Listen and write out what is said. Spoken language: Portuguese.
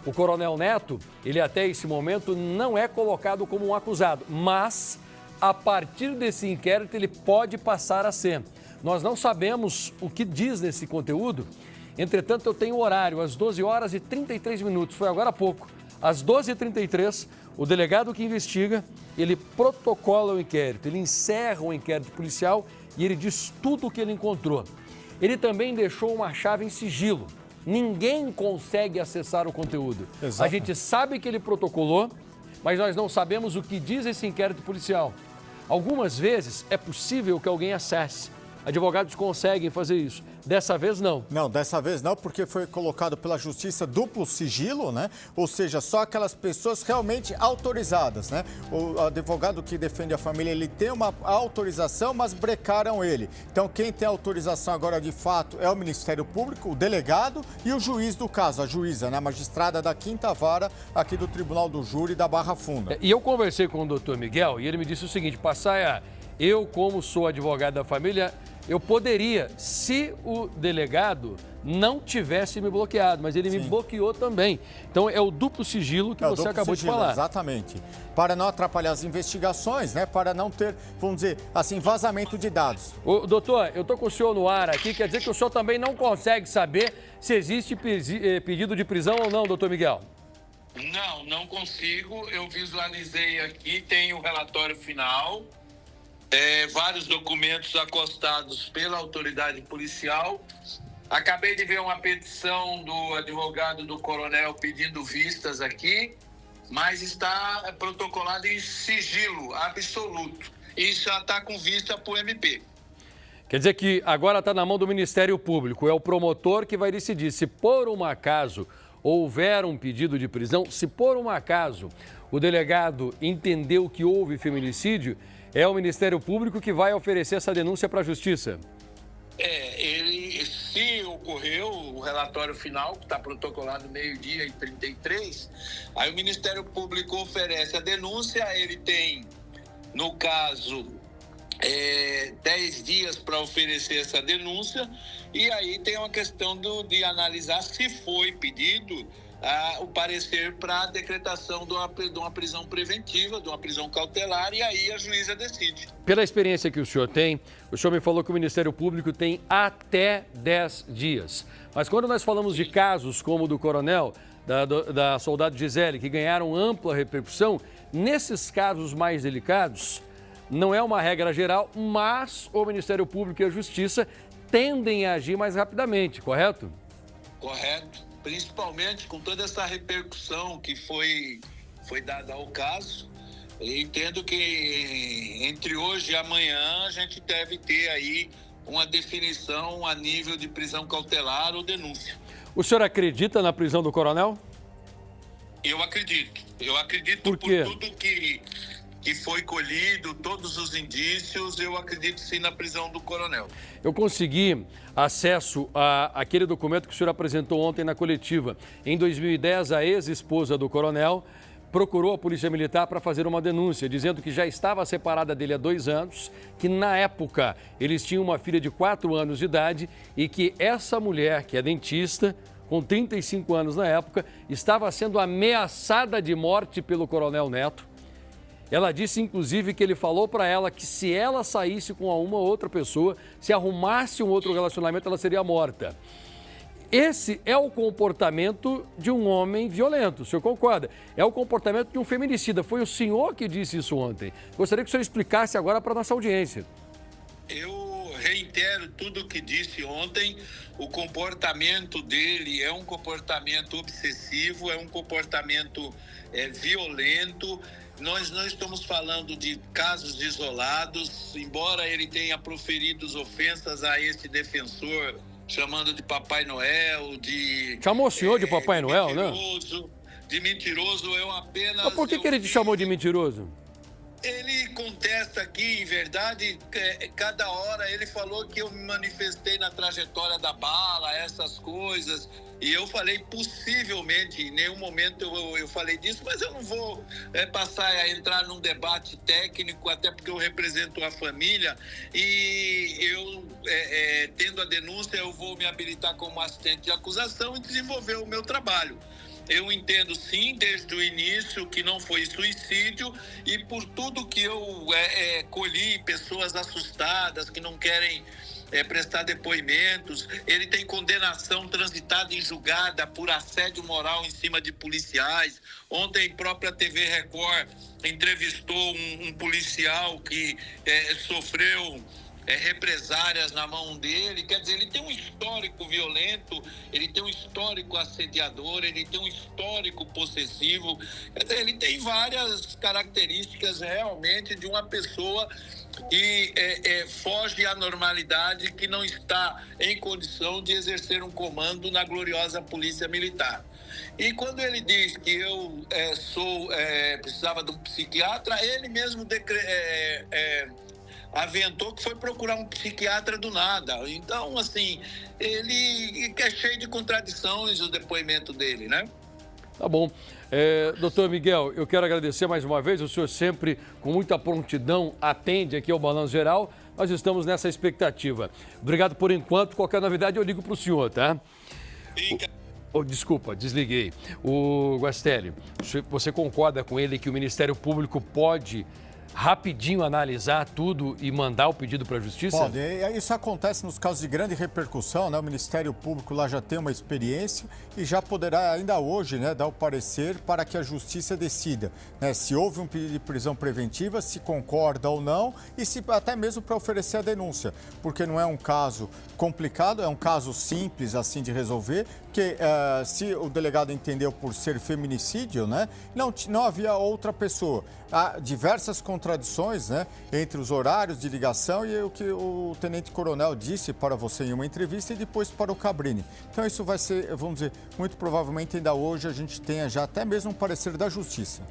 O Coronel Neto, ele até esse momento não é colocado como um acusado, mas a partir desse inquérito ele pode passar a ser. Nós não sabemos o que diz nesse conteúdo, entretanto eu tenho horário, às 12 horas e 33 minutos, foi agora há pouco. Às 12h33, o delegado que investiga, ele protocola o inquérito, ele encerra o inquérito policial e ele diz tudo o que ele encontrou. Ele também deixou uma chave em sigilo. Ninguém consegue acessar o conteúdo. Exato. A gente sabe que ele protocolou, mas nós não sabemos o que diz esse inquérito policial. Algumas vezes é possível que alguém acesse. Advogados conseguem fazer isso. Dessa vez, não. Não, dessa vez não, porque foi colocado pela Justiça duplo sigilo, né? Ou seja, só aquelas pessoas realmente autorizadas, né? O advogado que defende a família, ele tem uma autorização, mas brecaram ele. Então, quem tem autorização agora, de fato, é o Ministério Público, o delegado e o juiz do caso, a juíza, né? A magistrada da 5ª Vara aqui do Tribunal do Júri da Barra Funda. E eu conversei com o doutor Miguel e ele me disse o seguinte: Passaia, eu, como sou advogado da família, eu poderia, se o delegado não tivesse me bloqueado, mas ele me bloqueou também. Então é o duplo sigilo que você acabou de falar. Exatamente. Para não atrapalhar as investigações, né? Para não ter, vamos dizer assim, vazamento de dados. Ô, doutor, eu estou com o senhor no ar aqui, quer dizer que o senhor também não consegue saber se existe pedido de prisão ou não, doutor Miguel? Não consigo. Eu visualizei aqui, tem o relatório final. Vários documentos acostados pela autoridade policial. Acabei de ver uma petição do advogado do coronel pedindo vistas aqui, mas está protocolado em sigilo absoluto. E já está com vista para o MP. Quer dizer que agora está na mão do Ministério Público. É o promotor que vai decidir se por um acaso houver um pedido de prisão, se por um acaso o delegado entendeu que houve feminicídio, é o Ministério Público que vai oferecer essa denúncia para a Justiça. Se ocorreu o relatório final, que está protocolado 12h33, aí o Ministério Público oferece a denúncia, ele tem, no caso, 10 dias para oferecer essa denúncia, e aí tem uma questão de analisar se foi pedido o parecer para a decretação de uma prisão preventiva, de uma prisão cautelar, e aí a juíza decide. Pela experiência que o senhor tem, o senhor me falou que o Ministério Público tem até 10 dias. Mas quando nós falamos de casos como o do coronel, da soldado Gisele, que ganharam ampla repercussão, nesses casos mais delicados, não é uma regra geral, mas o Ministério Público e a Justiça tendem a agir mais rapidamente, correto? Correto. Principalmente com toda essa repercussão que foi dada ao caso. Eu entendo que entre hoje e amanhã a gente deve ter aí uma definição a nível de prisão cautelar ou denúncia. O senhor acredita na prisão do coronel? Eu acredito. Eu acredito por tudo que foi colhido, todos os indícios, eu acredito sim na prisão do coronel. Eu consegui acesso àquele documento que o senhor apresentou ontem na coletiva. Em 2010, a ex-esposa do coronel procurou a Polícia Militar para fazer uma denúncia, dizendo que já estava separada dele há 2 anos, que na época eles tinham uma filha de 4 anos de idade e que essa mulher, que é dentista, com 35 anos na época, estava sendo ameaçada de morte pelo coronel Neto. Ela disse, inclusive, que ele falou para ela que se ela saísse com uma outra pessoa, se arrumasse um outro relacionamento, ela seria morta. Esse é o comportamento de um homem violento, o senhor concorda? É o comportamento de um feminicida. Foi o senhor que disse isso ontem. Gostaria que o senhor explicasse agora para a nossa audiência. Eu reitero tudo o que disse ontem. O comportamento dele é um comportamento obsessivo, é um comportamento violento. Nós não estamos falando de casos isolados, embora ele tenha proferido ofensas a esse defensor, chamando de Papai Noel, Chamou o senhor de Papai Noel, né? De mentiroso, eu apenas... Mas por que ele te chamou de mentiroso? Ele contesta aqui, em verdade, cada hora ele falou que eu me manifestei na trajetória da bala, essas coisas, e eu falei possivelmente, em nenhum momento eu falei disso, mas eu não vou passar a entrar num debate técnico, até porque eu represento a família, e eu, tendo a denúncia, eu vou me habilitar como assistente de acusação e desenvolver o meu trabalho. eu entendo sim, desde o início, que não foi suicídio, e por tudo que eu colhi, pessoas assustadas que não querem prestar depoimentos, ele tem condenação transitada em julgada por assédio moral em cima de policiais. Ontem, a própria TV Record entrevistou um policial que sofreu represárias na mão dele. Quer dizer, ele tem um histórico violento, ele tem um histórico assediador, ele tem um histórico possessivo. Quer dizer, ele tem várias características realmente de uma pessoa que foge à normalidade, que não está em condição de exercer um comando na gloriosa Polícia Militar. E quando ele diz que eu precisava de um psiquiatra, ele mesmo aventou que foi procurar um psiquiatra do nada. Então, assim, ele é cheio de contradições, o depoimento dele, né? Tá bom. Doutor Miguel, eu quero agradecer mais uma vez. O senhor sempre, com muita prontidão, atende aqui ao Balanço Geral. Nós estamos nessa expectativa. Obrigado por enquanto. Qualquer novidade eu ligo para o senhor, tá? Desculpa, desliguei. O Guastelli, você concorda com ele que o Ministério Público pode rapidinho analisar tudo e mandar o pedido para a Justiça? Pode. Isso acontece nos casos de grande repercussão, né? O Ministério Público lá já tem uma experiência e já poderá ainda hoje, né, dar o parecer para que a Justiça decida, né, se houve um pedido de prisão preventiva, se concorda ou não e se até mesmo para oferecer a denúncia, porque não é um caso complicado, é um caso simples assim de resolver, porque se o delegado entendeu por ser feminicídio, né, não havia outra pessoa. Há diversas contradições, né, entre os horários de ligação e o que o tenente-coronel disse para você em uma entrevista e depois para o Cabrini. Então isso vai ser, vamos dizer, muito provavelmente ainda hoje a gente tenha já até mesmo um parecer da Justiça.